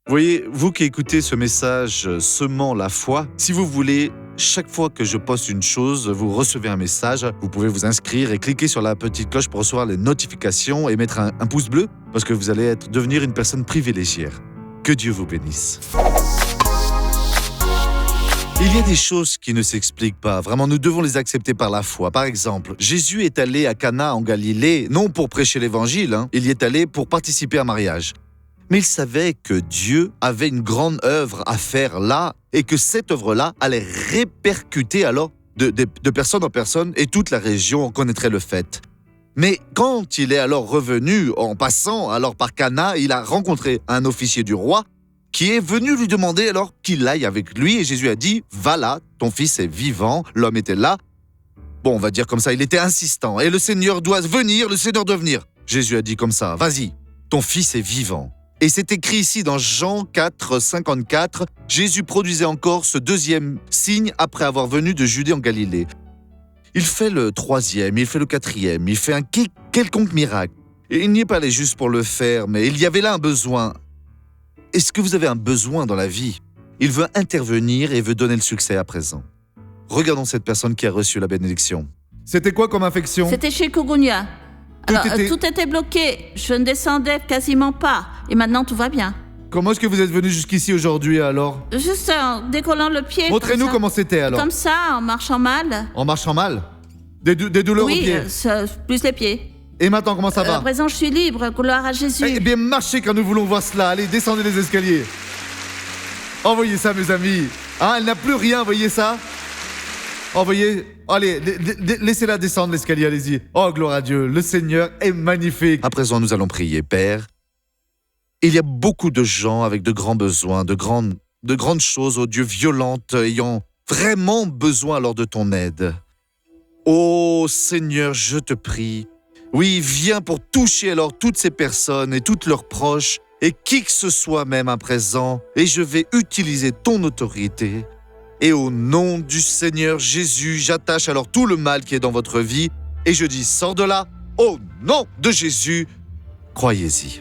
Voyez, vous qui écoutez ce message semant la foi, si vous voulez, chaque fois que je poste une chose, vous recevez un message. Vous pouvez vous inscrire et cliquer sur la petite cloche pour recevoir les notifications et mettre un pouce bleu parce que vous allez devenir une personne privilégiée. Que Dieu vous bénisse. Il y a des choses qui ne s'expliquent pas. Vraiment, nous devons les accepter par la foi. Par exemple, Jésus est allé à Cana en Galilée, non pour prêcher l'évangile, il y est allé pour participer à un mariage. Mais il savait que Dieu avait une grande œuvre à faire là et que cette œuvre-là allait répercuter alors de personne en personne et toute la région en connaîtrait le fait. Mais quand il est alors revenu en passant alors par Cana, il a rencontré un officier du roi qui est venu lui demander alors qu'il aille avec lui et Jésus a dit « Va là, ton fils est vivant », l'homme était là. Bon, on va dire comme ça, il était insistant et le Seigneur doit venir, le Seigneur doit venir. Jésus a dit comme ça « Vas-y, ton fils est vivant ». Et c'est écrit ici dans Jean 4, 54, Jésus produisait encore ce deuxième signe après avoir venu de Judée en Galilée. Il fait le troisième, il fait le quatrième, il fait un quelconque miracle. Et il n'y est pas allé juste pour le faire, mais il y avait là un besoin. Est-ce que vous avez un besoin dans la vie? Il veut intervenir et veut donner le succès à présent. Regardons cette personne qui a reçu la bénédiction. C'était quoi comme infection? C'était chikungunya. Alors, tout était bloqué. Je ne descendais quasiment pas. Et maintenant, tout va bien. Comment est-ce que vous êtes venu jusqu'ici aujourd'hui alors? Juste en décollant le pied. Montrez-nous comment c'était alors. Comme ça, en marchant mal. En marchant mal? Des douleurs aux pieds? Oui, plus les pieds. Et maintenant, comment ça va? À présent, je suis libre. Gloire à Jésus. Eh bien, marchez quand nous voulons voir cela. Allez, descendez les escaliers. Envoyez ça, mes amis. Elle n'a plus rien, voyez ça? Envoyez. Allez, laissez-la descendre l'escalier, allez-y. Oh, gloire à Dieu, le Seigneur est magnifique. À présent, nous allons prier. Père, il y a beaucoup de gens avec de grands besoins, de grandes choses, oh Dieu, violentes, ayant vraiment besoin alors de ton aide. Oh Seigneur, je te prie. Oui, viens pour toucher alors toutes ces personnes et toutes leurs proches et qui que ce soit même à présent. Et je vais utiliser ton autorité. Et au nom du Seigneur Jésus, j'attache alors tout le mal qui est dans votre vie et je dis, sors de là, au nom de Jésus, croyez-y.